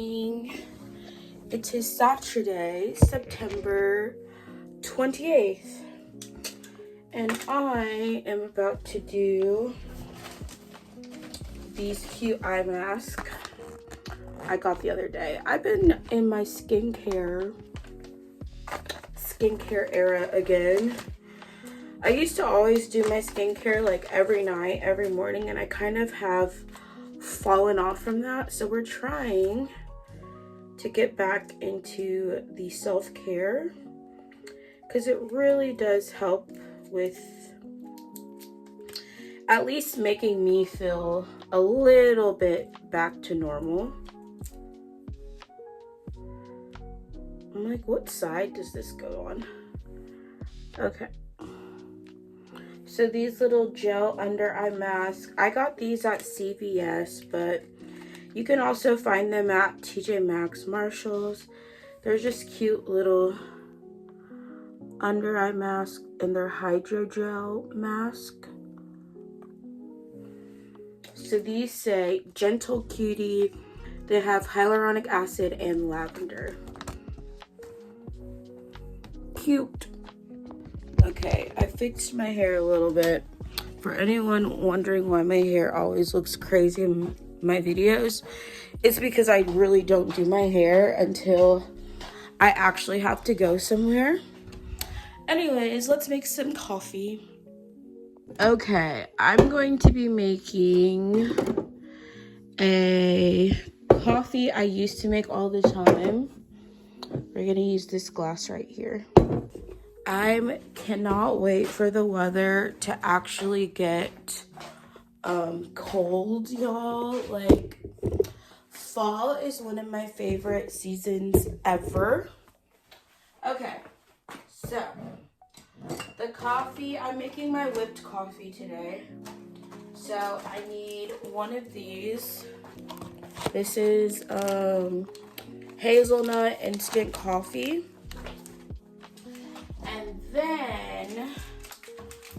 morning. It is Saturday, September 28th. And I am about to do these cute eye masks I got the other day. I've been in my skincare era again. I used to always do my skincare like every night, every morning, and I kind of have fallen off from that. So we're trying to get back into the self-care because it really does help with at least making me feel a little bit back to normal. I'm like, what side does this go on? Okay. So these little gel under eye masks, I got these at CVS, but you can also find them at TJ Maxx, Marshalls. They're just cute little under eye masks, and they're hydrogel mask. So these say gentle cutie. They have hyaluronic acid and lavender. Cute. Okay, I fixed my hair a little bit. For anyone wondering why my hair always looks crazy in my videos, it's because I really don't do my hair until I actually have to go somewhere. Anyways, let's make some coffee. Okay, I'm going to be making a coffee I used to make all the time. We're gonna use this glass right here. I cannot wait for the weather to actually get cold, y'all. Like, fall is one of my favorite seasons ever. Okay, so the coffee, I'm making my whipped coffee today. So I need one of these. This is hazelnut instant coffee. And then,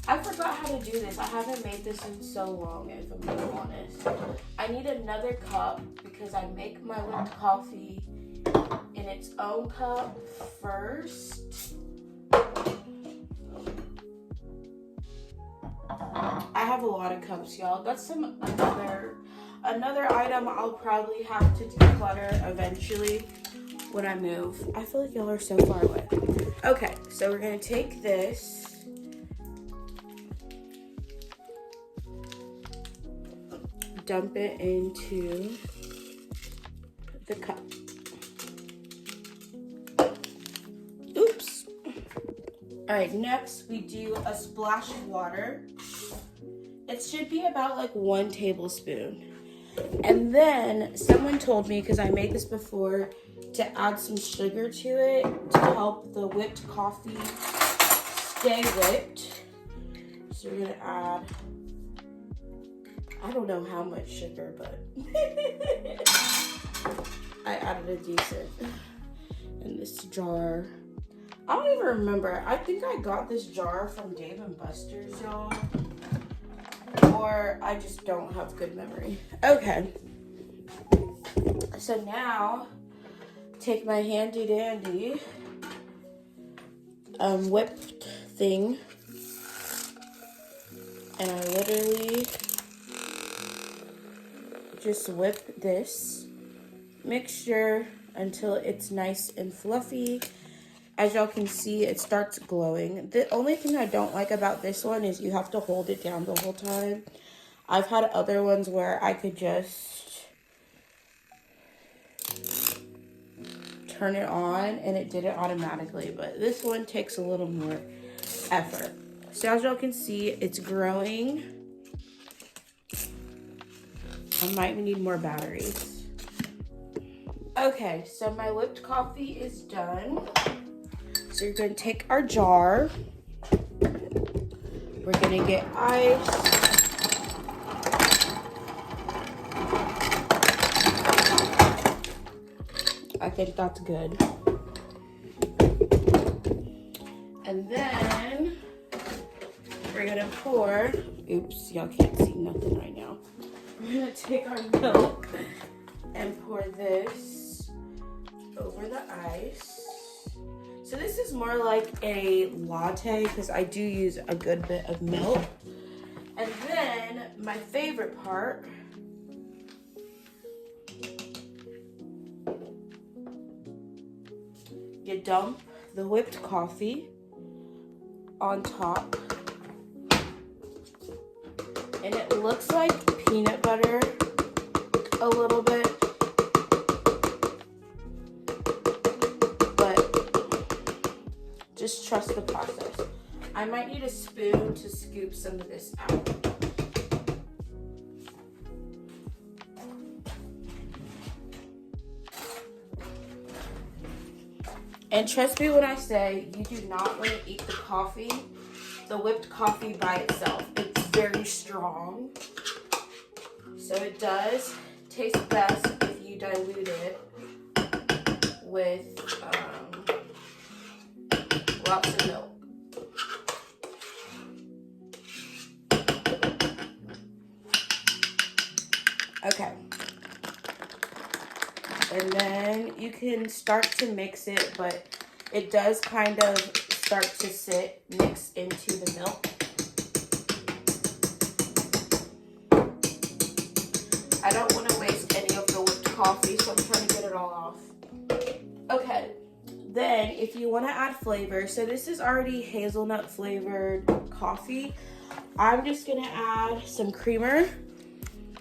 I forgot how to do this. I haven't made this in so long, if I'm being honest. I need another cup because I make my whipped coffee in its own cup first. I have a lot of cups, y'all. That's another item I'll probably have to declutter eventually when I move. I feel like y'all are so far away. Okay, so we're gonna take this, dump it into the cup. Oops. All right, next we do a splash of water. It should be about like 1 tablespoon. And then someone told me, because I made this before, to add some sugar to it to help the whipped coffee stay whipped. So we're gonna add, I don't know how much sugar, but I added a decent in this jar. I don't even remember. I think I got this jar from Dave & Buster's, y'all. Or I just don't have good memory. Okay. So now, take my handy dandy whipped thing, and I literally just whip this mixture until it's nice and fluffy. As y'all can see, it starts glowing. The only thing I don't like about this one is you have to hold it down the whole time. I've had other ones where I could just turn it on and it did it automatically, but this one takes a little more effort. So as y'all can see, it's growing. I might need more batteries. Okay, so my whipped coffee is done. So you're gonna take our jar. We're gonna get ice. I think that's good. And then we're gonna pour, oops, y'all can't see nothing right now. We're gonna take our milk and pour this over the ice. So this is more like a latte because I do use a good bit of milk. And then my favorite part, you dump the whipped coffee on top. And it looks like peanut butter a little bit. Just trust the process. I might need a spoon to scoop some of this out. And trust me when I say you do not want to eat the whipped coffee by itself. It's very strong. So it does taste best if you dilute it with lots of milk. Okay. And then you can start to mix it, but it does kind of start to mix into the milk. I don't want to waste any of the whipped coffee, so I'm trying to get it all off. Okay. Then, if you want to add flavor, so this is already hazelnut flavored coffee. I'm just going to add some creamer.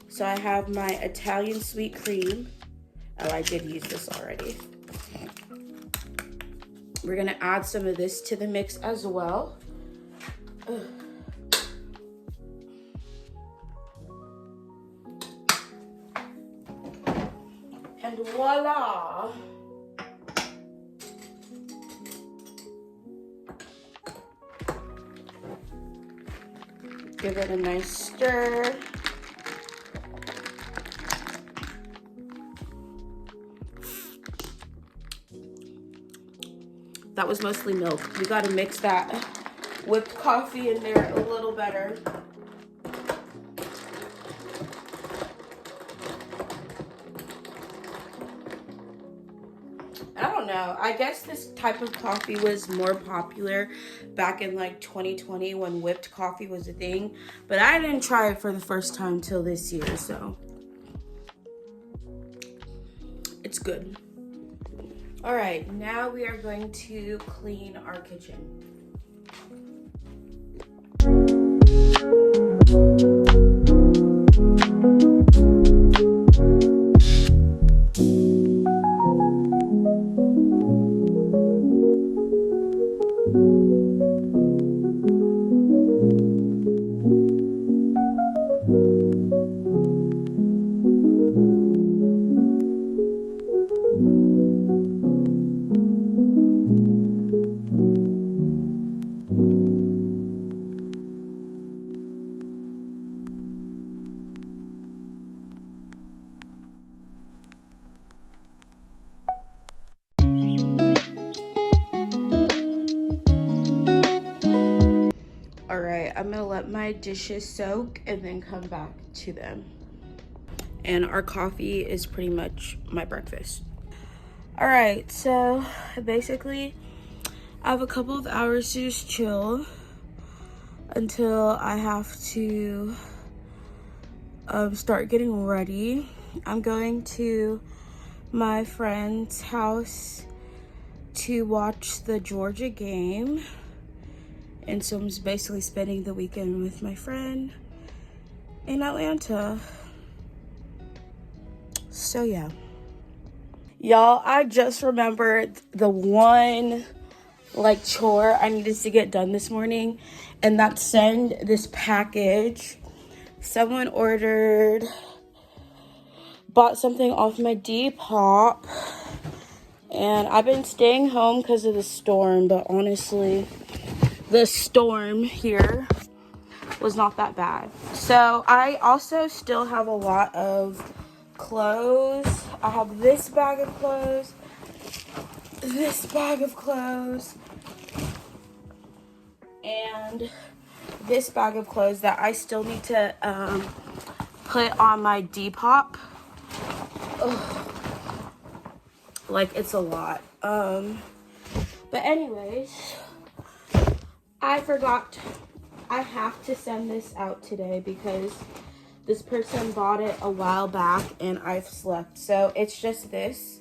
So I have my Italian sweet cream. Oh, I did use this already. We're going to add some of this to the mix as well. Ugh. And voila! Give it a nice stir. That was mostly milk. You gotta mix that whipped coffee in there a little better. I don't know. I guess this type of coffee was more popular back in like 2020 when whipped coffee was a thing. But I didn't try it for the first time till this year, so it's good. All right, now we are going to clean our kitchen. I'm gonna let my dishes soak and then come back to them. And our coffee is pretty much my breakfast. All right, so basically I have a couple of hours to just chill until I have to start getting ready. I'm going to my friend's house to watch the Georgia game. And so I'm just basically spending the weekend with my friend in Atlanta. So yeah. Y'all, I just remembered the one chore I needed to get done this morning, and that's send this package. Someone bought something off my Depop, and I've been staying home because of the storm, but honestly, the storm here was not that bad. So I also still have a lot of clothes. I have this bag of clothes, this bag of clothes, and this bag of clothes that I still need to put on my Depop. Like, it's a lot. But anyways, I forgot. I have to send this out today because this person bought it a while back and I've slept. So it's just this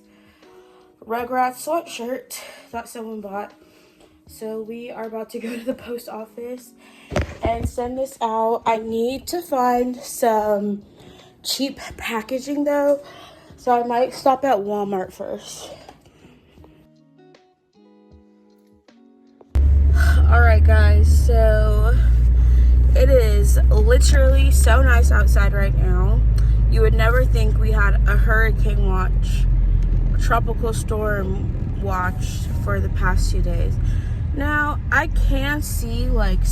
Rugrats sweatshirt that someone bought. So we are about to go to the post office and send this out. I need to find some cheap packaging though, so I might stop at Walmart first. All right guys, so it is literally so nice outside right now. You would never think we had a hurricane watch, a tropical storm watch for the past 2 days. Now I can see like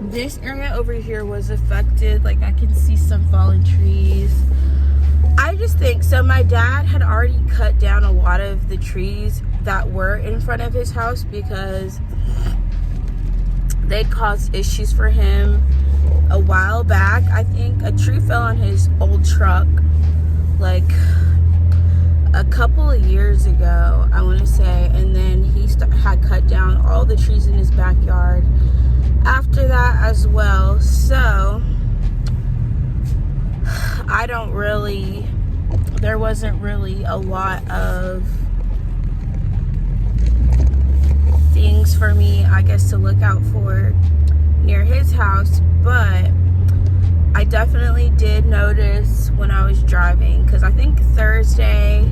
this area over here was affected. Like I can see some fallen trees. I just think, so my dad had already cut down a lot of the trees that were in front of his house because they'd caused issues for him a while back. I think a tree fell on his old truck like a couple of years ago, I want to say, and then he had cut down all the trees in his backyard after that as well. So there wasn't really a lot of things for me, I guess, to look out for near his house. But I definitely did notice when I was driving, because I think Thursday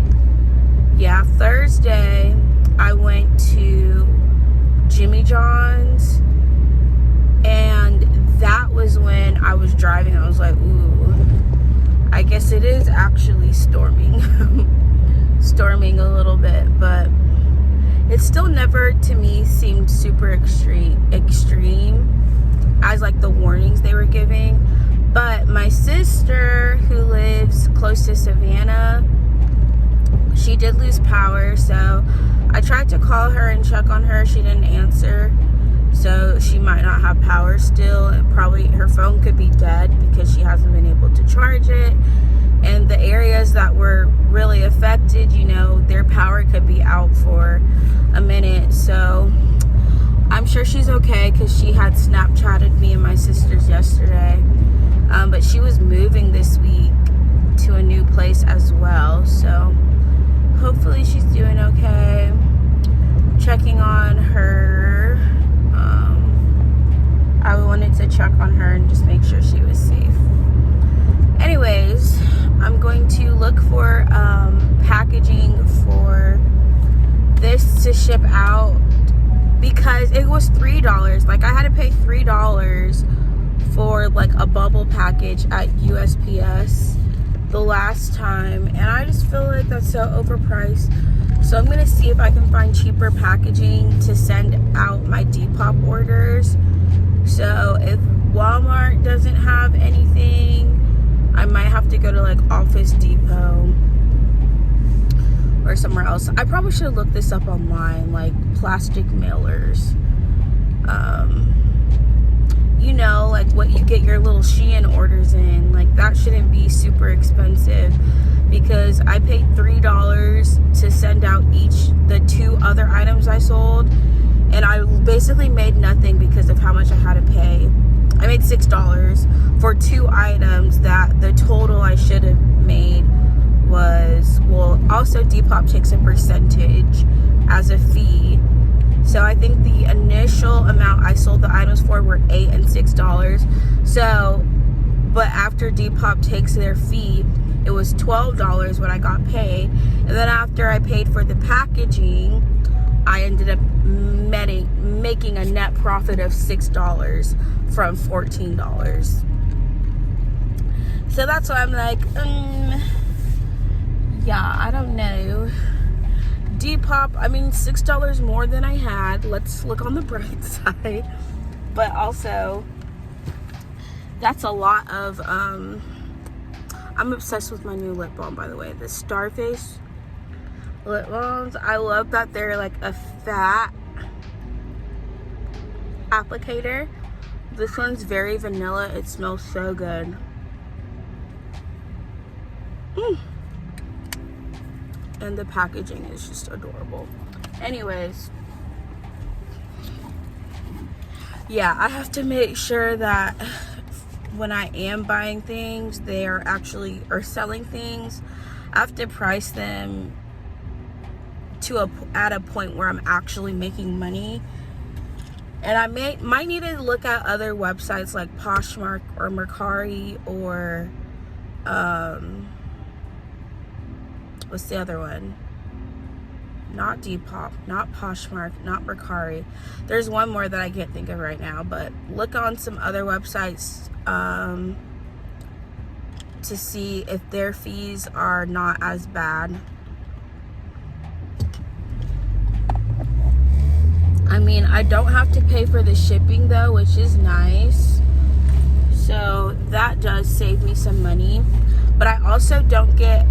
I went to Jimmy John's, and that was when I was driving. I was like, ooh, I guess it is actually storming. Storming a little bit, but it still never to me seemed super extreme as like the warnings they were giving. But my sister, who lives close to Savannah, she did lose power, so I tried to call her and check on her. She didn't answer, so she might not have power still, and probably her phone could be dead because she hasn't been able to charge it. And the areas that were really affected, you know, their power could be out for a minute. So I'm sure she's okay because she had Snapchatted me and my sisters yesterday. But she was moving this week to a new place as well, so hopefully she's doing okay. Checking on her. I wanted to check on her and just make sure she was safe. Anyways, I'm going to look for packaging for this to ship out because it was $3. Like, I had to pay $3 for like a bubble package at USPS the last time, and I just feel like that's so overpriced. So I'm gonna see if I can find cheaper packaging to send out my Depop orders. So if Walmart doesn't have anything, I might have to go to like Office Depot or somewhere else. I probably should look this up online, like plastic mailers. You know, like what you get your little Shein orders in, like that shouldn't be super expensive, because I paid $3 to send out the 2 other items I sold, and I basically made nothing because of how much I had to pay. I made $6 for 2 items that the total I should have made was, well, also Depop takes a percentage as a fee. So I think the initial amount I sold the items for were $8 and $6. So, but after Depop takes their fee, it was $12 when I got paid. And then after I paid for the packaging, I ended up making a net profit of $6 from $14. So that's why I'm like, yeah, I don't know. Depop, I mean, $6 more than I had. Let's look on the bright side. But also, that's a lot of, I'm obsessed with my new lip balm, by the way. The Starface lip balms. I love that they're like a fat applicator. This one's very vanilla. It smells so good. And the packaging is just adorable. Anyways, yeah, I have to make sure that when I am buying things, they are actually, or selling things, I have to price them to at a point where I'm actually making money. And I might need to look at other websites like Poshmark or Mercari or what's the other one? Not Depop, not Poshmark, not Mercari. There's one more that I can't think of right now, but look on some other websites to see if their fees are not as bad. I mean, I don't have to pay for the shipping though, which is nice. So that does save me some money. But I also don't get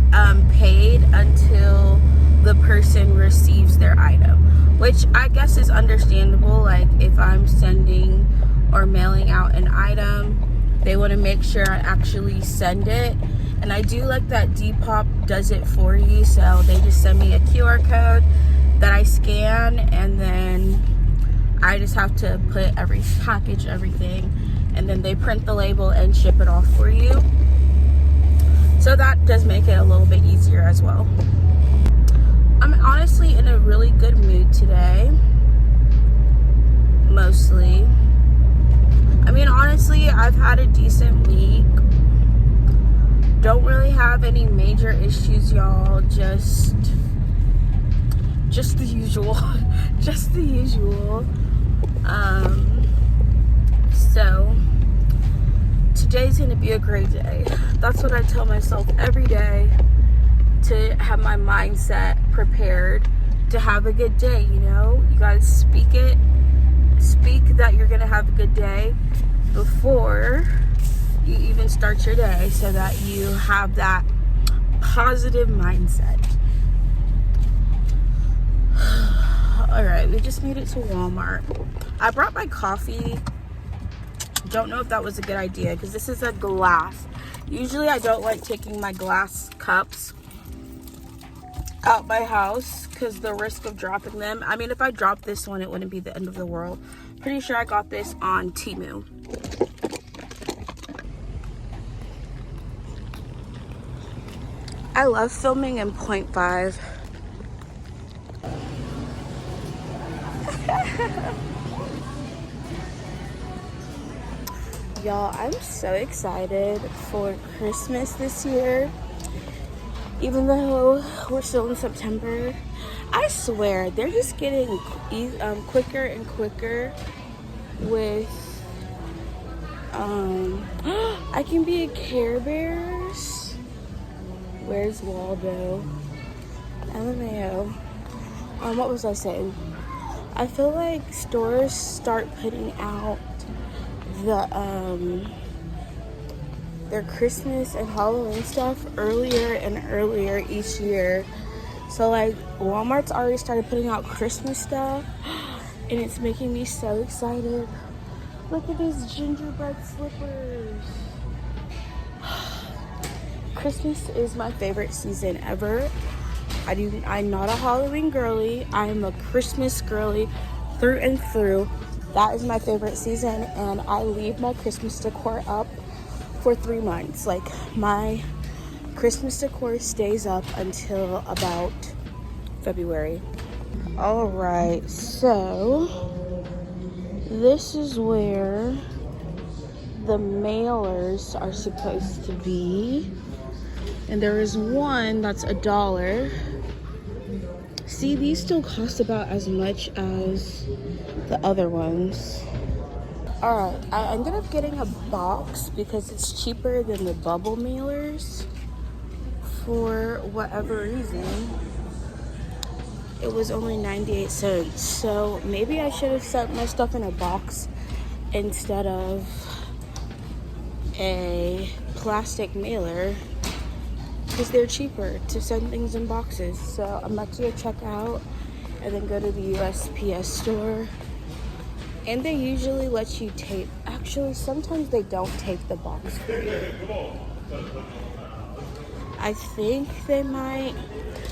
paid until the person receives their item, which I guess is understandable. Like if I'm sending or mailing out an item, they want to make sure I actually send it. And I do like that Depop does it for you. So they just send me a QR code that I scan, and then I just have to put package everything, and then they print the label and ship it off for you. So that does make it a little bit easier as well. I'm honestly in a really good mood today. Mostly. I mean, honestly, I've had a decent week. Don't really have any major issues, y'all. Just the usual. Just the usual. So today's gonna be a great day. That's what I tell myself every day, to have my mindset prepared to have a good day. You know, you gotta speak that you're gonna have a good day before you even start your day, so that you have that positive mindset. All right, we just made it to Walmart. I brought my coffee. Don't know if that was a good idea, because this is a glass. Usually I don't like taking my glass cups out my house because the risk of dropping them. I mean, if I dropped this one, it wouldn't be the end of the world. Pretty sure I got this on Temu. I love filming in 0.5. Y'all, I'm so excited for Christmas this year. Even though we're still in September, I swear they're just getting quicker and quicker with I can be a Care Bears. Where's Waldo? LMAO. What was I saying? I feel like stores start putting out their Christmas and Halloween stuff earlier and earlier each year. So like Walmart's already started putting out Christmas stuff, and it's making me so excited. Look at these gingerbread slippers. Christmas is my favorite season ever. I'm not a Halloween girly. I'm a Christmas girly through and through. That is my favorite season, and I leave my Christmas decor up for 3 months. Like, my Christmas decor stays up until about February. All right, so this is where the mailers are supposed to be, and there is one that's $1. See, these still cost about as much as the other ones. Alright, I ended up getting a box because it's cheaper than the bubble mailers for whatever reason. It was only 98 cents. So maybe I should have sent my stuff in a box instead of a plastic mailer, because they're cheaper to send things in boxes. So I'm about to go check out and then go to the USPS store. And they usually let you tape. Actually, sometimes they don't tape the box for you. I think they might.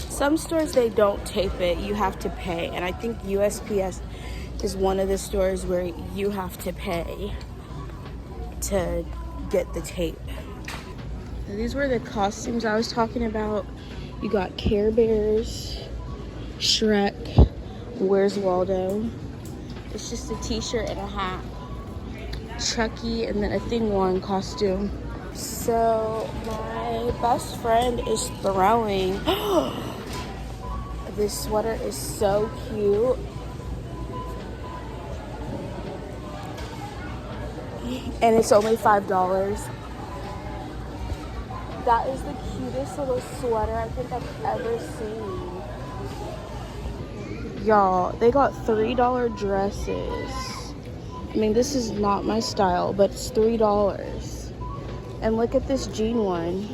Some stores, they don't tape it. You have to pay. And I think USPS is one of the stores where you have to pay to get the tape. These were the costumes I was talking about. You got Care Bears, Shrek, Where's Waldo. It's just a t-shirt and a hat. Chucky, and then a Thing One costume. So my best friend is throwing. This sweater is so cute. And it's only $5. That is the cutest little sweater I think I've ever seen. Y'all, they got $3 dresses. I mean, this is not my style, but it's $3. And look at this jean one.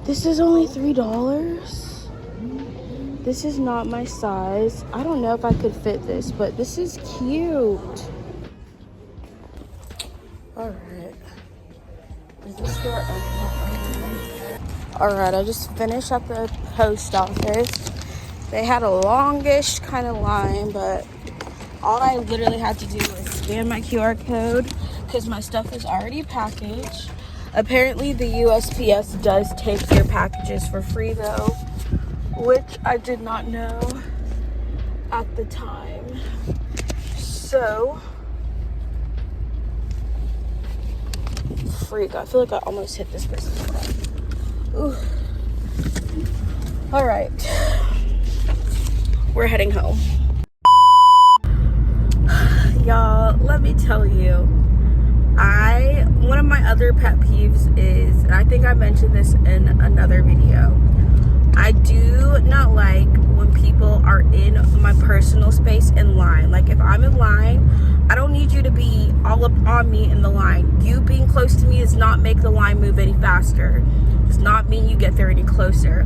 This is only $3. This is not my size. I don't know if I could fit this, but this is cute. All right. Is this store open? All right, I just finished at the post office. They had a longish kind of line, but all I literally had to do was scan my QR code because my stuff is already packaged. Apparently, the USPS does take your packages for free, though, which I did not know at the time. So, freak, I feel like I almost hit this person's car. Ooh. All right, we're heading home. Y'all, let me tell you, one of my other pet peeves is, and I think I mentioned this in another video, I do not like when people are in my personal space in line. Like, if I'm in line, I don't need you to be all up on me in the line. You being close to me does not make the line move any faster. Does not mean you get there any closer.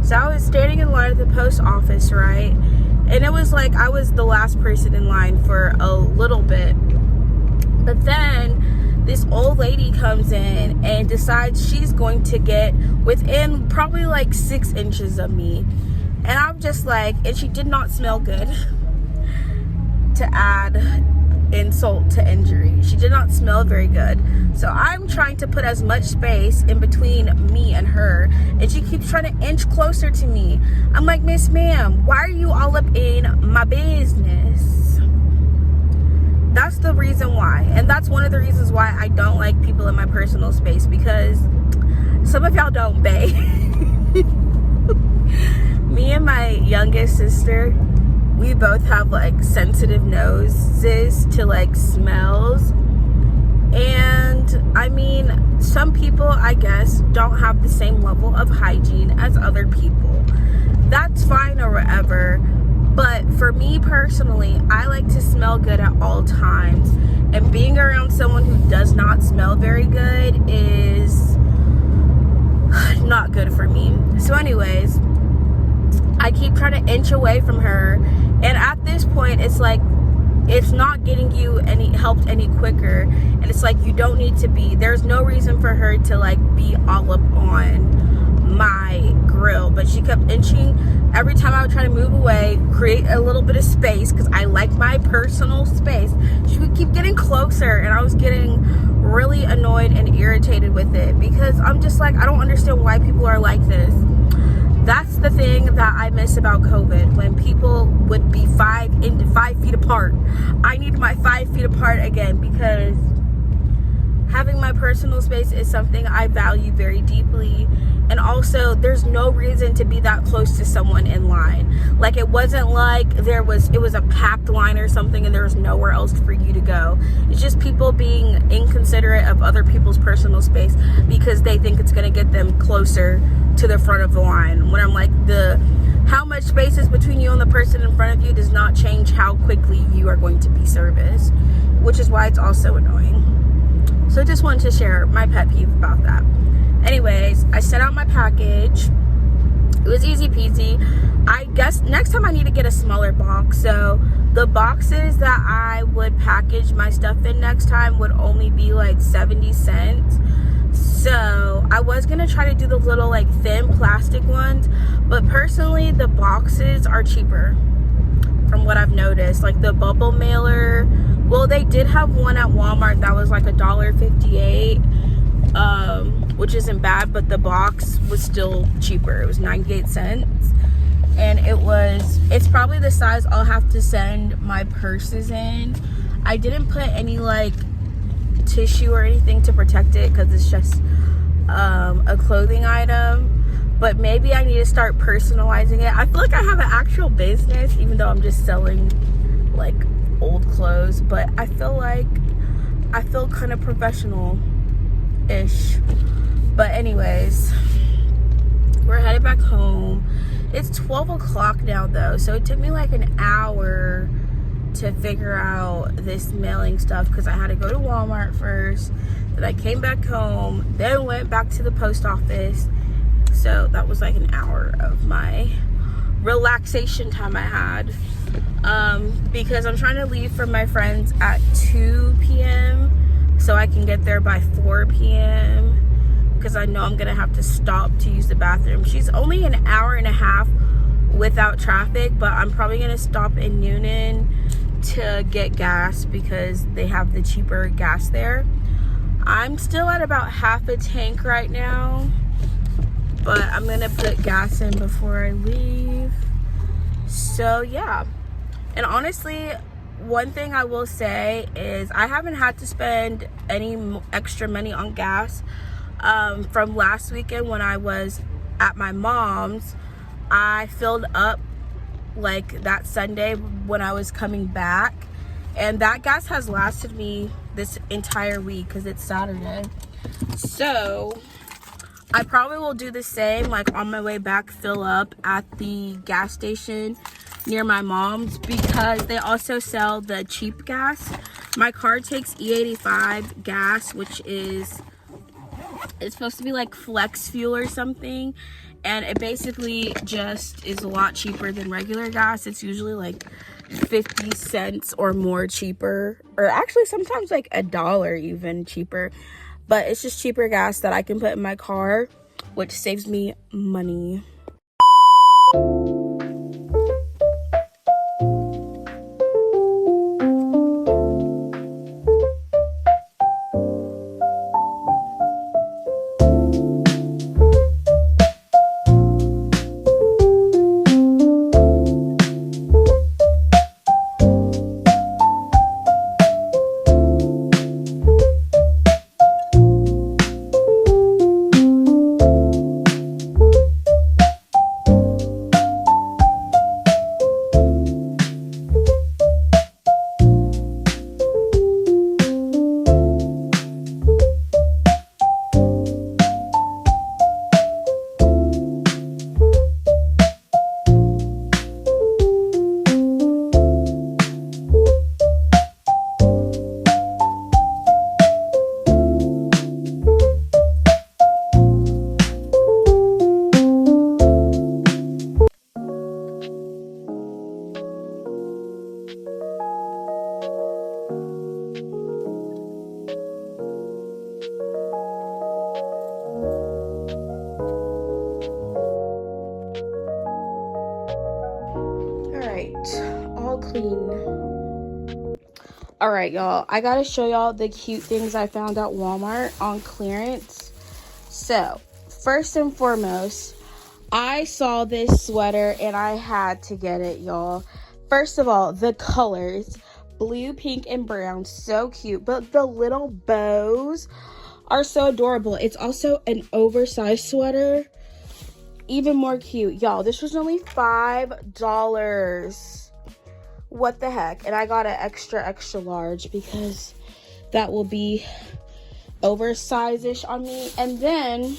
So I was standing in line at the post office, right? And it was like I was the last person in line for a little bit. But then this old lady comes in and decides she's going to get within probably like 6 inches of me. And I'm just like, and she did not smell good. To add insult to injury, she did not smell very good. So I'm trying to put as much space in between me and her, and she keeps trying to inch closer to me. I'm like, Miss Ma'am, why are you all up in my business? That's the reason why. And that's one of the reasons why I don't like people in my personal space, because some of y'all don't bae. Me and my youngest sister, we both have like sensitive noses to like smells. And I mean, some people, I guess, don't have the same level of hygiene as other people. That's fine or whatever. But for me personally, I like to smell good at all times. And being around someone who does not smell very good is not good for me. So anyways, I keep trying to inch away from her. And at this point, it's like, it's not getting you helped any quicker. And it's like, you don't need to be, there's no reason for her to like be all up on my grill. But she kept inching. Every time I would try to move away, create a little bit of space, because I like my personal space, she would keep getting closer. And I was getting really annoyed and irritated with it, because I'm just like, I don't understand why people are like this. That's the thing that I miss about COVID, when people would be 5 feet apart. I need my 5 feet apart again, because having my personal space is something I value very deeply. And also, there's no reason to be that close to someone in line. Like, it wasn't like it was a packed line or something and there was nowhere else for you to go. It's just people being inconsiderate of other people's personal space because they think it's gonna get them closer to the front of the line. When I'm like, how much space is between you and the person in front of you does not change how quickly you are going to be serviced, which is why it's also annoying. So I just wanted to share my pet peeve about that. Anyways, I sent out my package. It was easy peasy. I guess next time I need to get a smaller box. So the boxes that I would package my stuff in next time would only be like 70 cents. So I was gonna try to do the little like thin plastic ones, but personally the boxes are cheaper from what I've noticed. Like the bubble mailer, well, they did have one at Walmart that was like $1.58, which isn't bad, but the box was still cheaper. It was 98 cents, and it's probably the size I'll have to send my purses in. I didn't put any like tissue or anything to protect it because it's just a clothing item, but maybe I need to start personalizing it. I feel like I have an actual business, even though I'm just selling like old clothes, but I feel kind of professional-ish. But anyways, we're headed back home. It's 12 o'clock now though, so it took me like an hour to figure out this mailing stuff because I had to go to Walmart first, then I came back home, then went back to the post office. So that was like an hour of my relaxation time I had, because I'm trying to leave for my friends at 2 p.m. so I can get there by 4 p.m. because I know I'm gonna have to stop to use the bathroom. She's only an hour and a half without traffic, but I'm probably gonna stop in Noonan to get gas because they have the cheaper gas there. I'm still at about half a tank right now, but I'm gonna put gas in before I leave. So yeah, and honestly, one thing I will say is I haven't had to spend any extra money on gas. From last weekend when I was at my mom's, I filled up like that Sunday when I was coming back, and that gas has lasted me this entire week because it's Saturday. So I probably will do the same, like on my way back, fill up at the gas station near my mom's because they also sell the cheap gas. My car takes E85 gas, which it's supposed to be like flex fuel or something, and it basically just is a lot cheaper than regular gas. It's usually like 50 cents or more cheaper, or actually sometimes like $1 even cheaper, but it's just cheaper gas that I can put in my car, which saves me money. All right, y'all, I gotta show y'all the cute things I found at Walmart on clearance. So first and foremost, I saw this sweater and I had to get it, y'all. First of all, the colors, blue, pink, and brown, so cute, but the little bows are so adorable. It's also an oversized sweater, even more cute. Y'all, this was only $5. What the heck? And I got an extra large because that will be oversized-ish on me. And then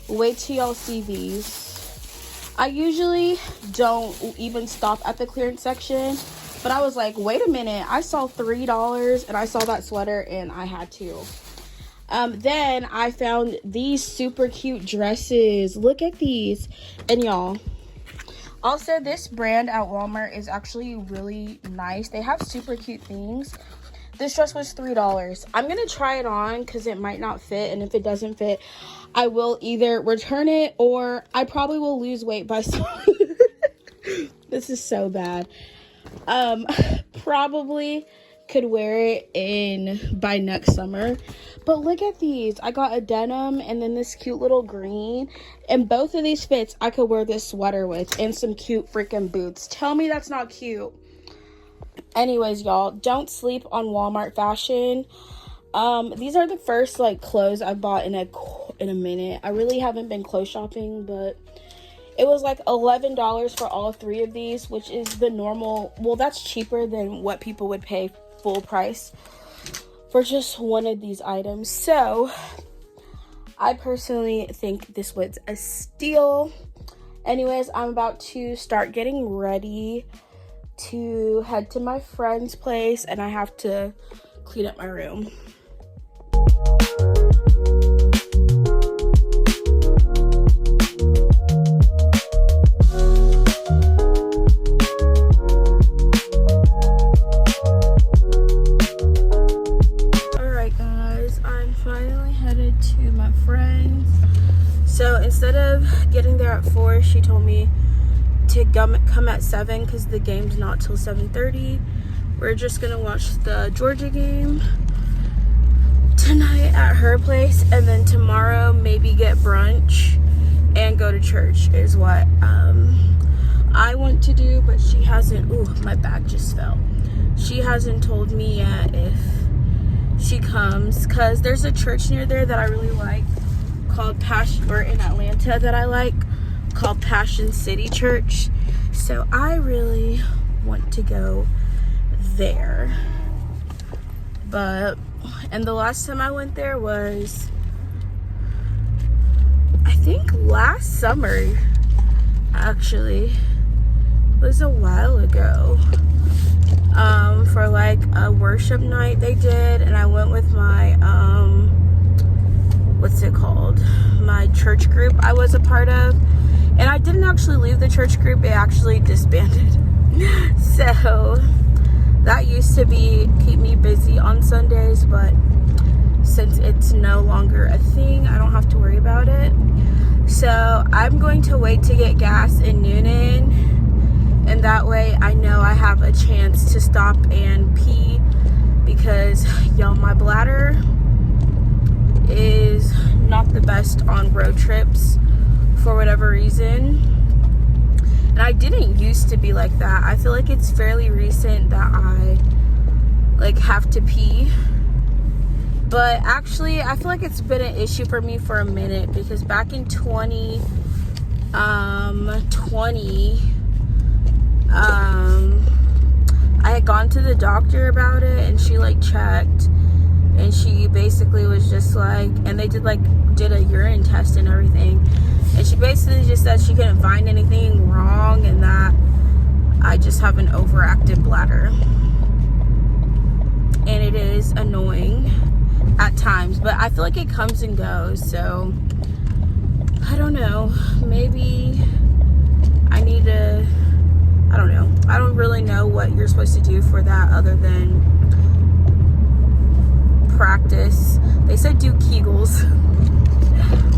wait till y'all see these. I usually don't even stop at the clearance section, but I was like, wait a minute, I saw $3 and I saw that sweater and I had to. Then I found these super cute dresses. Look at these. And y'all, also, this brand at Walmart is actually really nice. They have super cute things. This dress was $3. I'm gonna try it on because it might not fit, and if it doesn't fit, I will either return it or I probably will lose weight by this is so bad. Probably could wear it in by next summer. But look at these. I got a denim and then this cute little green, and both of these fits I could wear this sweater with and some cute freaking boots. Tell me that's not cute. Anyways, y'all, don't sleep on Walmart fashion. These are the first like clothes I bought in a minute. I really haven't been clothes shopping, but it was like $11 for all three of these, which is the normal. Well, that's cheaper than what people would pay full price for just one of these items. So I personally think this was a steal. Anyways, I'm about to start getting ready to head to my friend's place, and I have to clean up my room. Alright guys, I'm finally headed to my friend's. So instead of getting there at 4, she told me to come at 7 because the game's not till 7:30. We're just gonna watch the Georgia game tonight at her place, and then tomorrow maybe get brunch and go to church is what I want to do. But she hasn't. Ooh, my bag just fell. She hasn't told me yet if she comes, because there's a church near there that I really like called Passion, or in Atlanta that I like, called Passion City Church. So I really want to go there. And the last time I went there was, I think last summer, actually. It was a while ago. For like a worship night they did, and I went with my what's it called, my church group I was a part of. And I didn't actually leave the church group, it actually disbanded. So that used to keep me busy on Sundays, but since it's no longer a thing, I don't have to worry about it. So I'm going to wait to get gas in Noonan, and that way I know I have a chance to stop and pee, because y'all, my bladder is not the best on road trips for whatever reason. And I didn't used to be like that. I feel like it's fairly recent that I like have to pee. But actually, I feel like it's been an issue for me for a minute, because back in 2020, I had gone to the doctor about it, and she like checked, and she basically was just like, and they did a urine test and everything, and she basically just said she couldn't find anything wrong, and that I just have an overactive bladder. And it is annoying at times, but I feel like it comes and goes. So I don't know, maybe I need to, I don't know. I don't really know what you're supposed to do for that other than practice. They said do Kegels.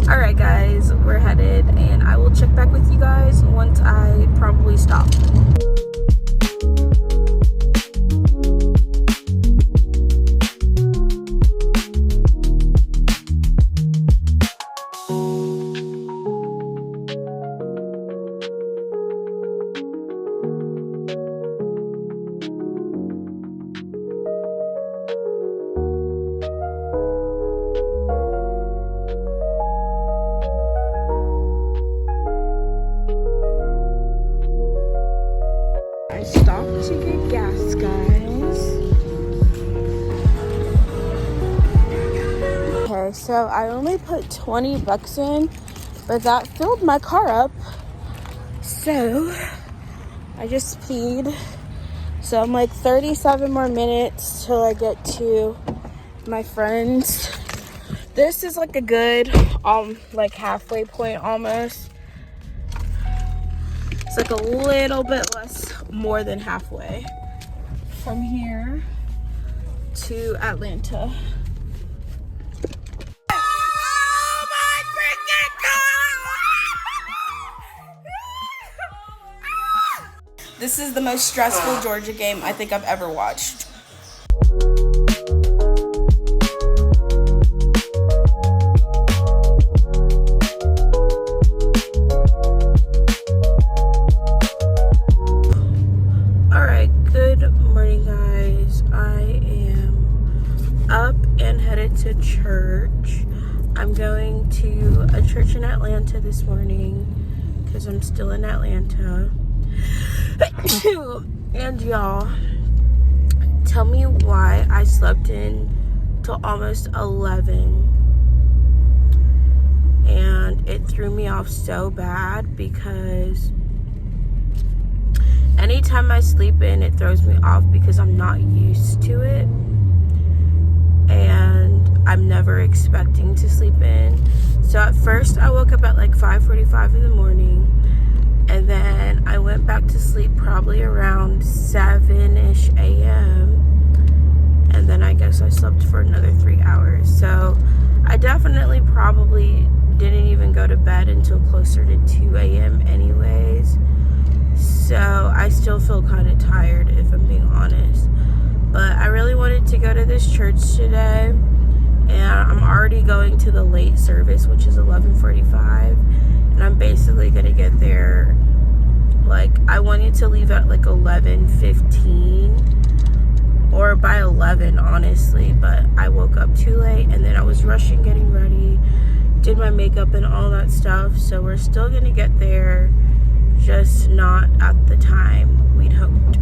All right guys, we're headed, and I will check back with you guys once I probably stop. I stopped to get gas, guys. Okay, so I only put 20 bucks in, but that filled my car up. So I just peed. So I'm like 37 more minutes till I get to my friend's. This is like a good like halfway point almost. It's like a little bit less, more than halfway from here. to Atlanta. This is the most stressful Georgia game I think I've ever watched. Alright, good morning guys. I am up and headed to church. I'm going to a church in Atlanta this morning because I'm still in Atlanta. And y'all, tell me why I slept in till almost 11, and it threw me off so bad because anytime I sleep in, it throws me off because I'm not used to it, and I'm never expecting to sleep in. So at first I woke up at like 5:45 in the morning, and then I went back to sleep probably around 7-ish a.m. And then I guess I slept for another 3 hours. So I definitely probably didn't even go to bed until closer to 2 a.m. anyways. So I still feel kind of tired if I'm being honest. But I really wanted to go to this church today. And I'm already going to the late service, which is 11:45. And I'm basically gonna get there, like, I wanted to leave at like 11:15 or by 11 honestly, but I woke up too late and then I was rushing getting ready, did my makeup and all that stuff. So we're still gonna get there, just not at the time we'd hoped.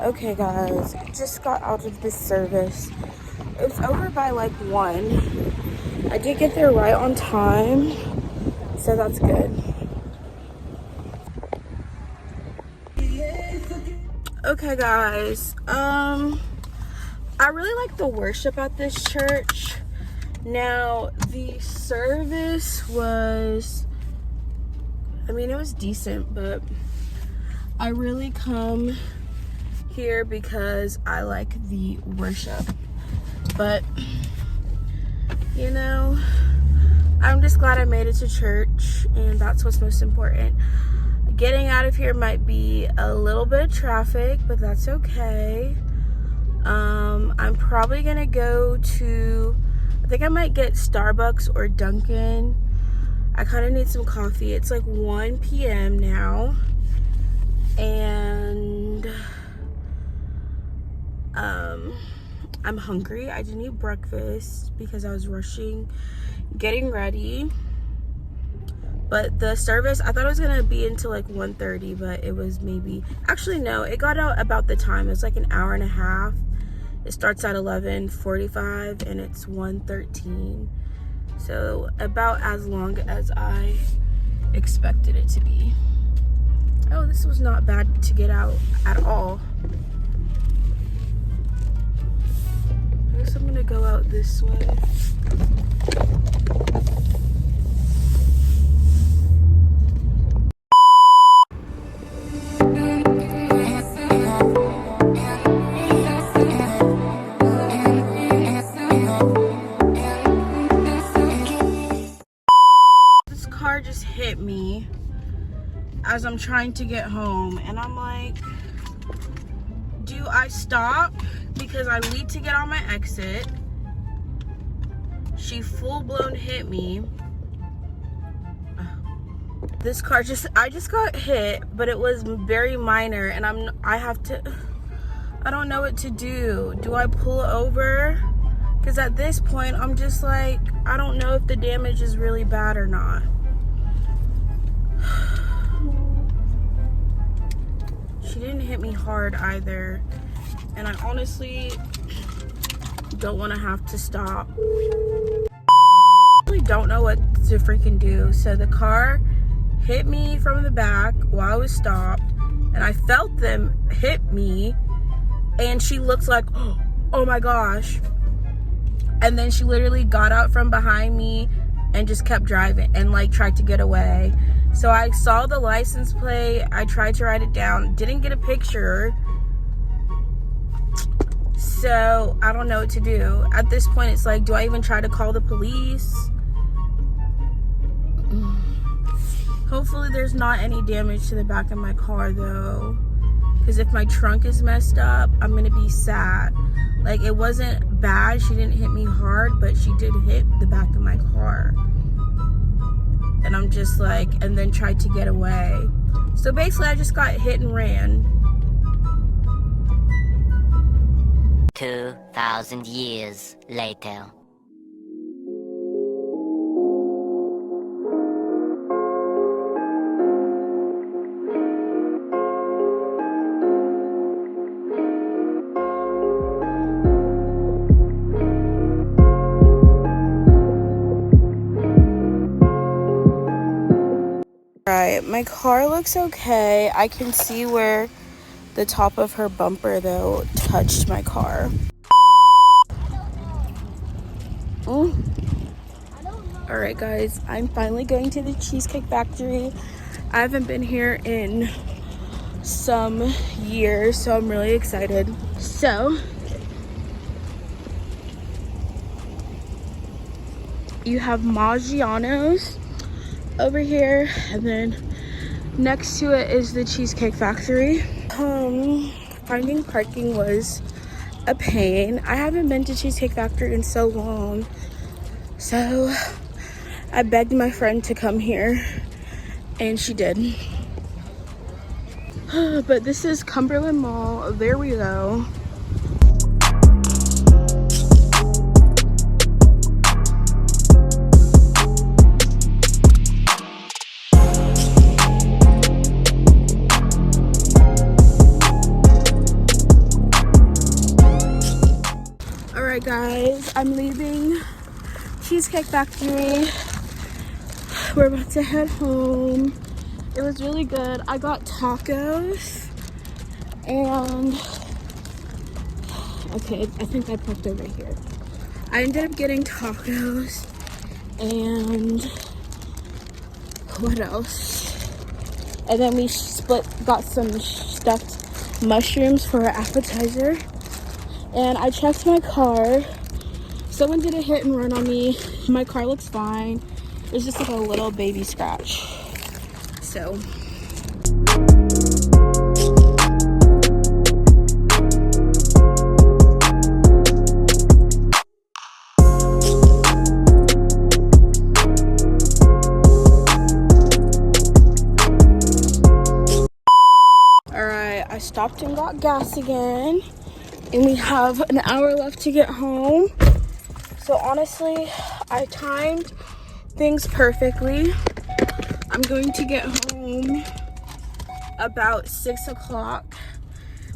Okay guys, just got out of this service. It was over by like 1. I did get there right on time, so that's good. Okay guys, I really like the worship at this church. Now the service was, I mean, it was decent, but I really come here because I like the worship. But you know, I'm just glad I made it to church, and that's what's most important. Getting out of here might be a little bit of traffic, but that's okay. I'm probably gonna go to, I think I might get Starbucks or Dunkin'. I kind of need some coffee. It's like 1 p.m. now, and I'm hungry. I didn't eat breakfast because I was rushing getting ready. But the service, I thought it was gonna be until like 1:30, but it was maybe, actually no, it got out about the time. It was like an hour and a half. It starts at 11:45 and it's 1:13. So about as long as I expected it to be. Oh, this was not bad to get out at all. I guess I'm gonna go out this way. This car just hit me as I'm trying to get home, and I'm like, do I stop because I need to get on my exit? She full-blown hit me. This car I just got hit, but it was very minor, and I don't know what to do. Do I pull over? Because at this point I'm just like, I don't know if the damage is really bad or not. She didn't hit me hard either, and I honestly don't want to have to stop. I really don't know what to freaking do. So the car hit me from the back while I was stopped, and I felt them hit me, and she looked like, oh my gosh. And then she literally got out from behind me and just kept driving and like tried to get away. So I saw the license plate, I tried to write it down, didn't get a picture. So I don't know what to do. At this point, it's like, do I even try to call the police? Hopefully there's not any damage to the back of my car though. Because if my trunk is messed up, I'm gonna be sad. Like, it wasn't bad, she didn't hit me hard, but she did hit the back of my car. And I'm just like, and then tried to get away. So basically I just got hit and ran. 2,000 years later. Alright, my car looks okay. I can see where the top of her bumper though touched my car. Alright guys, I'm finally going to the Cheesecake Factory. I haven't been here in some years, so I'm really excited. So you have Maggiano's over here, and then next to it is the Cheesecake Factory. Finding parking was a pain. I haven't been to Cheesecake Factory in so long, so I begged my friend to come here, and she did. But this is Cumberland Mall. There we go. Alright guys, I'm leaving Cheesecake Factory. We're about to head home. It was really good. I got tacos and okay, I think I parked over here. I ended up getting tacos and what else? And then we got some stuffed mushrooms for our appetizer. And I checked my car. Someone did a hit and run on me. My car looks fine. There's just like a little baby scratch. So. Alright, I stopped and got gas again. And we have an hour left to get home. So honestly, I timed things perfectly. I'm going to get home about 6 o'clock,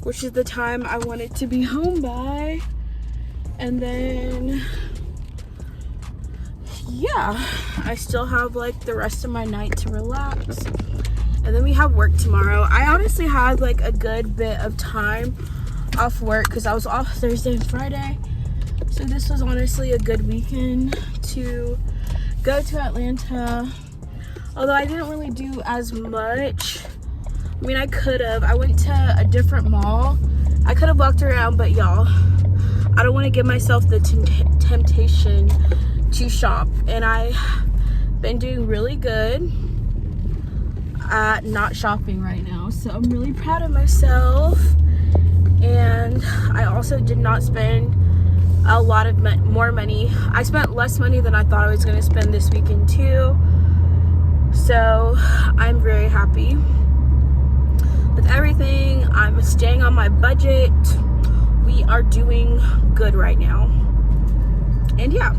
which is the time I wanted to be home by. And then, yeah, I still have like the rest of my night to relax. And then we have work tomorrow. I honestly had like a good bit of time off work because I was off Thursday and Friday, so this was honestly a good weekend to go to Atlanta, although I didn't really do as much. I mean, I could have. I went to a different mall. I could have walked around, but y'all, I don't want to give myself the temptation to shop, and I've been doing really good at not shopping right now, so I'm really proud of myself. And I also did not spend a lot of more money. I spent less money than I thought I was going to spend this weekend too. So I'm very happy with everything. I'm staying on my budget. We are doing good right now. And yeah.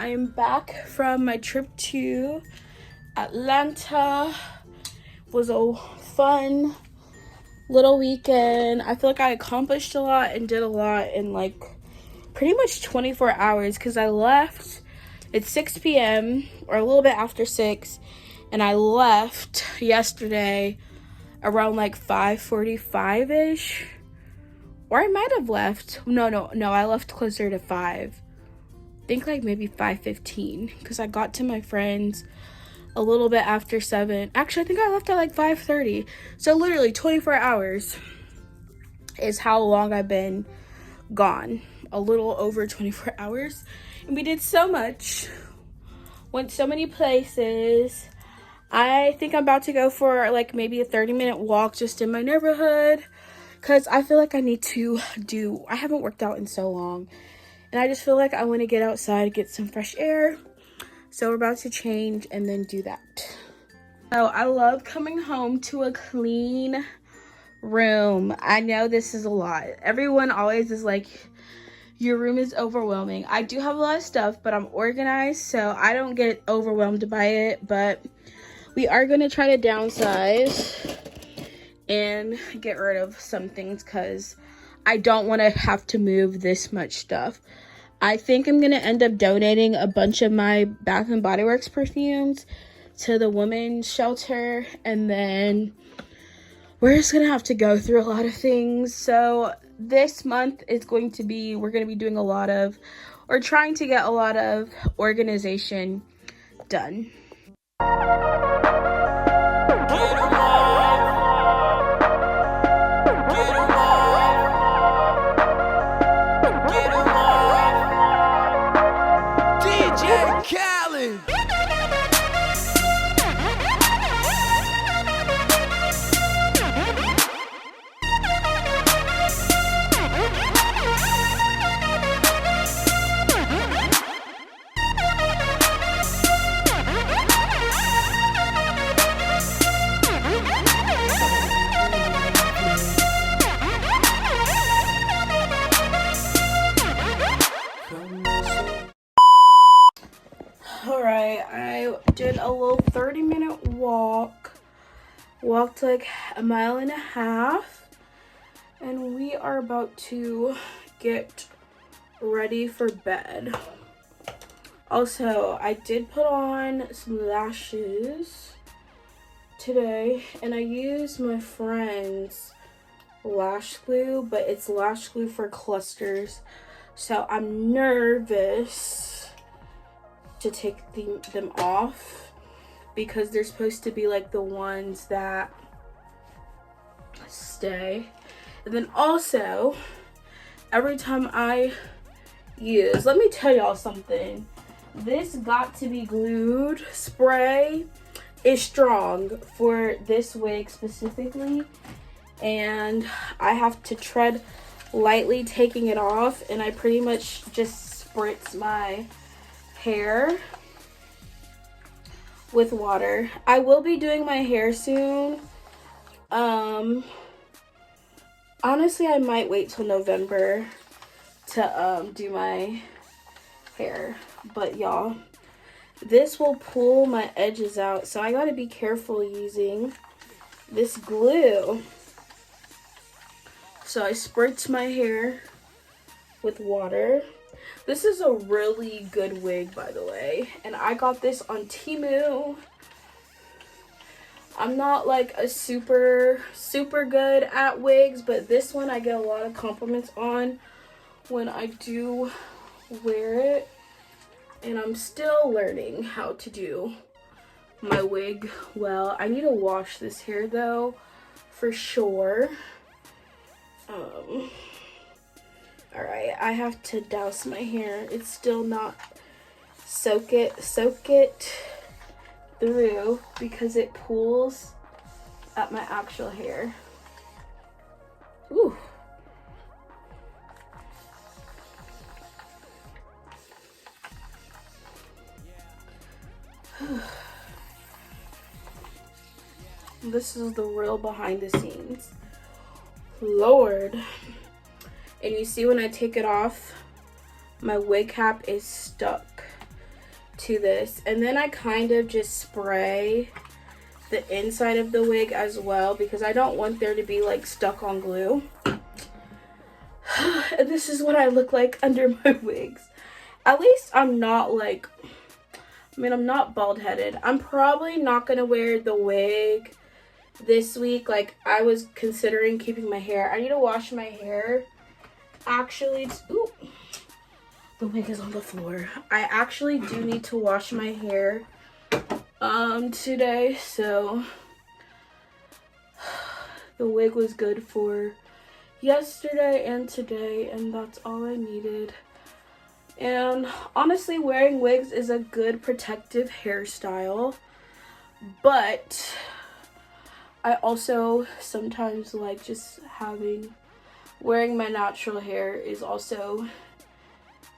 I am back from my trip to Atlanta. It was a fun little weekend. I feel like I accomplished a lot and did a lot in like pretty much 24 hours because I left at 6 p.m. or a little bit after 6, and I left yesterday around like 5:45ish. Or I might have left. No, I left closer to 5. I think like maybe 5:15 because I got to my friends a little bit after 7. Actually, I think I left at like 5:30. So literally 24 hours is how long I've been gone. A little over 24 hours. And we did so much. Went so many places. I think I'm about to go for like maybe a 30-minute walk just in my neighborhood. Because I feel like I need to I haven't worked out in so long. And I just feel like I want to get outside, get some fresh air. So we're about to change and then do that. So I love coming home to a clean room. I know this is a lot. Everyone always is like, your room is overwhelming. I do have a lot of stuff, but I'm organized, so I don't get overwhelmed by it. But we are going to try to downsize and get rid of some things because I don't want to have to move this much stuff. I think I'm going to end up donating a bunch of my Bath and Body Works perfumes to the women's shelter, and then we're just going to have to go through a lot of things. So this month is we're going to be doing trying to get a lot of organization done. Alright, I did a little 30-minute walk. Walked like a mile and a half. And we are about to get ready for bed. Also, I did put on some lashes today. And I used my friend's lash glue, but it's lash glue for clusters. So I'm nervous to take them off because they're supposed to be like the ones that stay. And then also, every time I use, let me tell y'all something, this got to be glued spray is strong for this wig specifically, and I have to tread lightly taking it off, and I pretty much just spritz my hair with water. I will be doing my hair soon. Honestly, I might wait till November to do my hair, but y'all, this will pull my edges out, so I gotta be careful using this glue. So I spritz my hair with water. This is a really good wig, by the way, and I got this on Temu. I'm not like a super good at wigs, but this one I get a lot of compliments on when I do wear it, and I'm still learning how to do my wig well. I need to wash this hair though, for sure. Alright, I have to douse my hair. It's still not soak it through because it pulls at my actual hair. Ooh. This is the real behind the scenes. Lord. And you see when I take it off, my wig cap is stuck. to this, and then I kind of just spray the inside of the wig as well because I don't want there to be like stuck on glue. And this is what I look like under my wigs. At least I'm not like, I'm not bald-headed. I'm probably not gonna wear the wig this week. Like, I was considering keeping my hair. I need to wash my hair. Actually, ooh, the wig is on the floor. I actually do need to wash my hair today, so the wig was good for yesterday and today, and that's all I needed. And honestly, wearing wigs is a good protective hairstyle, but I also sometimes like just wearing my natural hair is also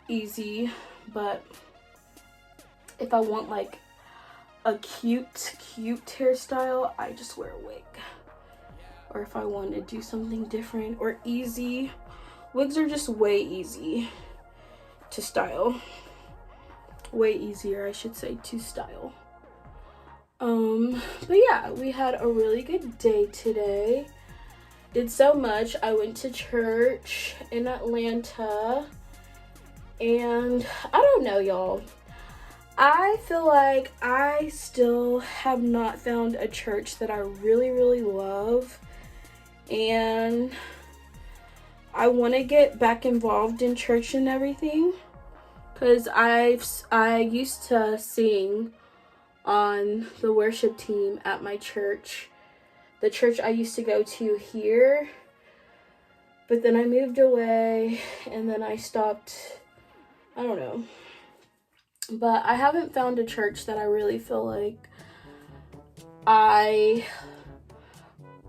easy. But if I want like a cute hairstyle, I just wear a wig. Or if I want to do something different or easy, wigs are just way easy to style. Way easier, I should say, to style. But yeah, we had a really good day today. Did so much. I went to church in Atlanta, and I don't know, y'all. I feel like I still have not found a church that I really love, and I want to get back involved in church and everything, because I used to sing on the worship team at my church, the church I used to go to here, but then I moved away and then I stopped. I don't know, but I haven't found a church that I really feel like I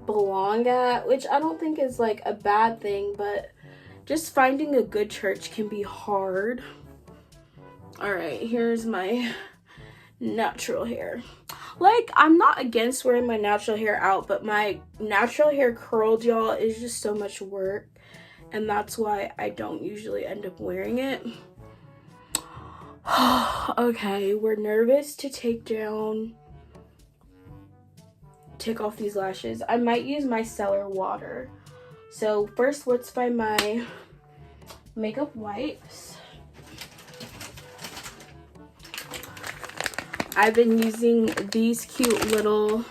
belong at, which I don't think is like a bad thing, but just finding a good church can be hard. All right, here's my natural hair. Like, I'm not against wearing my natural hair out, but my natural hair curled, y'all, is just so much work, and that's why I don't usually end up wearing it. Okay, we're nervous to take off these lashes. I might use my micellar water. So first, let's find my makeup wipes. I've been using these cute little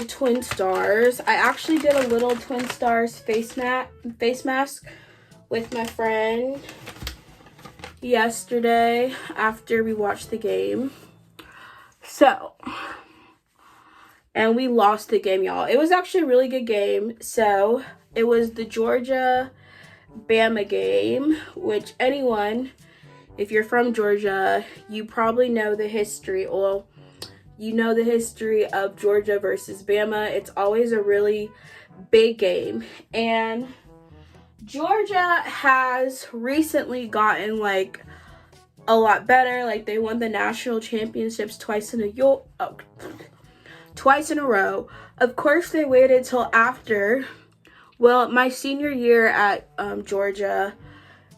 twin stars. I actually did a little twin stars face mask with my friend yesterday after we watched the game. So, and we lost the game, y'all. It was actually a really good game. So, it was the Georgia Bama game, which anyone, if you're from Georgia, you probably know the history. Well, you know the history of Georgia versus Bama. It's always a really big game. And Georgia has recently gotten like a lot better. Like, they won the national championships twice in a row. Of course, they waited till after. Well, my senior year at Georgia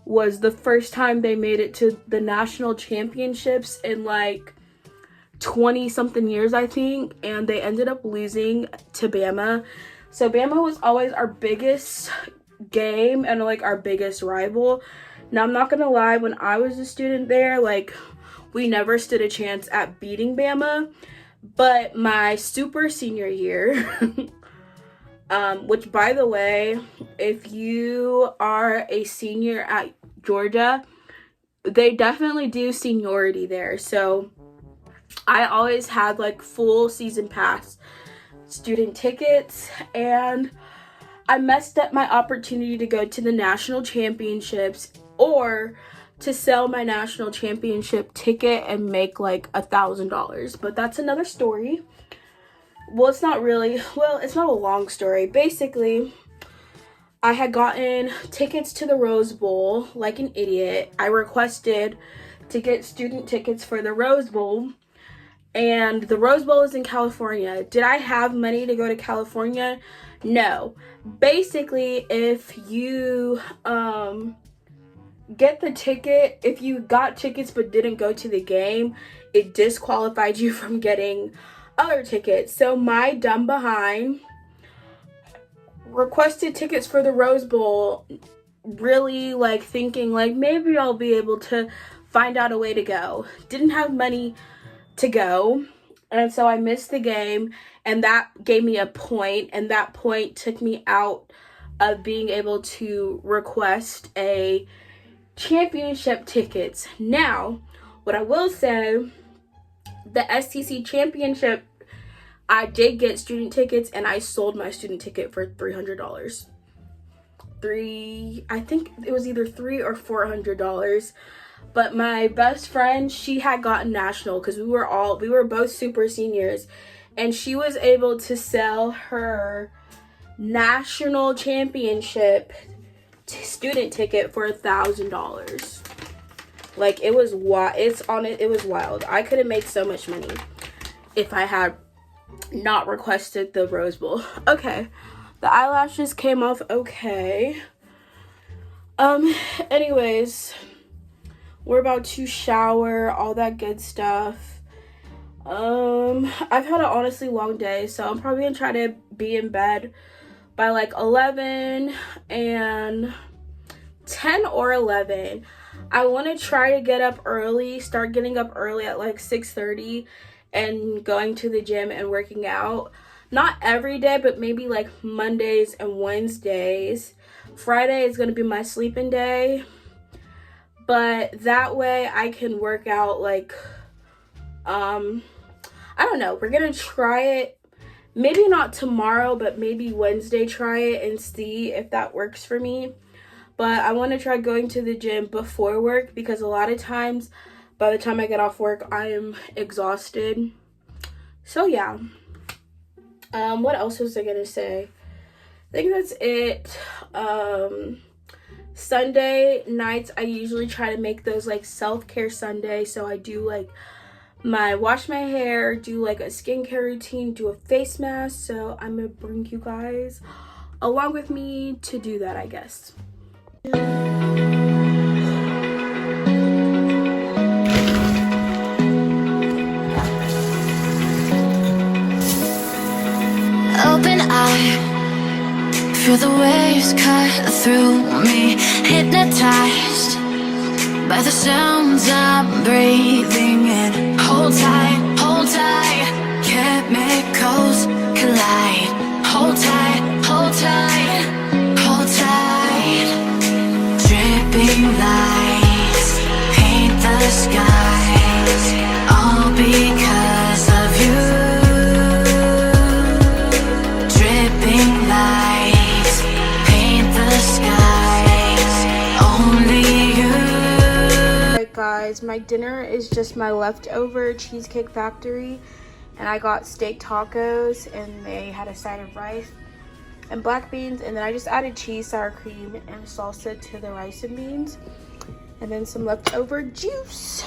was the first time they made it to the national championships in like 20 something years, I think, and they ended up losing to Bama. So Bama was always our biggest game and like our biggest rival. Now, I'm not gonna lie, when I was a student there, like, we never stood a chance at beating Bama. But my super senior year, which, by the way, if you are a senior at Georgia, they definitely do seniority there. So I always had like full season pass student tickets, and I messed up my opportunity to go to the national championships or to sell my national championship ticket and make like $1,000. But that's another story. Well, it's not a long story. Basically, I had gotten tickets to the Rose Bowl like an idiot. I requested to get student tickets for the Rose Bowl, and the Rose Bowl is in California. Did I have money to go to California? No. Basically, if you get the ticket. If you got tickets but didn't go to the game, it disqualified you from getting other tickets. So my dumb behind requested tickets for the Rose Bowl, really like thinking like maybe I'll be able to find out a way to go. Didn't have money to go, and so I missed the game, and that gave me a point, and that point took me out of being able to request a championship tickets. Now, what I will say, the STC championship, I did get student tickets, and I sold my student ticket for $300. I think it was either $300 or $400. But my best friend, she had gotten national because we were both super seniors, and she was able to sell her national championship student ticket for $1,000. Like, it was it was wild. I could have made so much money if I had not requested the Rose Bowl. Okay, the eyelashes came off okay. Anyways, we're about to shower, all that good stuff. I've had an honestly long day, so I'm probably gonna try to be in bed by like 11 and 10 or 11. I want to try to get up early, start getting up early at like 6:30 and going to the gym and working out. Not every day, but maybe like Mondays and Wednesdays. Friday is going to be my sleeping day, but that way I can work out like, I don't know. We're going to try it. Maybe not tomorrow, but maybe Wednesday try it and see if that works for me. But I want to try going to the gym before work because a lot of times by the time I get off work, I am exhausted. So yeah. What else was I going to say? I think that's it. Sunday nights, I usually try to make those like self-care Sunday. So I do like wash my hair, do like a skincare routine, do a face mask. So I'm gonna bring you guys along with me to do that, I guess. Open eye, feel the waves cut through me, hypnotized by the sounds I'm breathing in. Hold tight, chemicals collide. Hold tight, hold tight, hold tight. Dripping lights paint the skies, all because of you. Dripping lights paint the skies, only you. Alright guys, my dinner is just my leftover Cheesecake Factory, and I got steak tacos, and they had a side of rice and black beans, and then I just added cheese, sour cream, and salsa to the rice and beans, and then some leftover juice.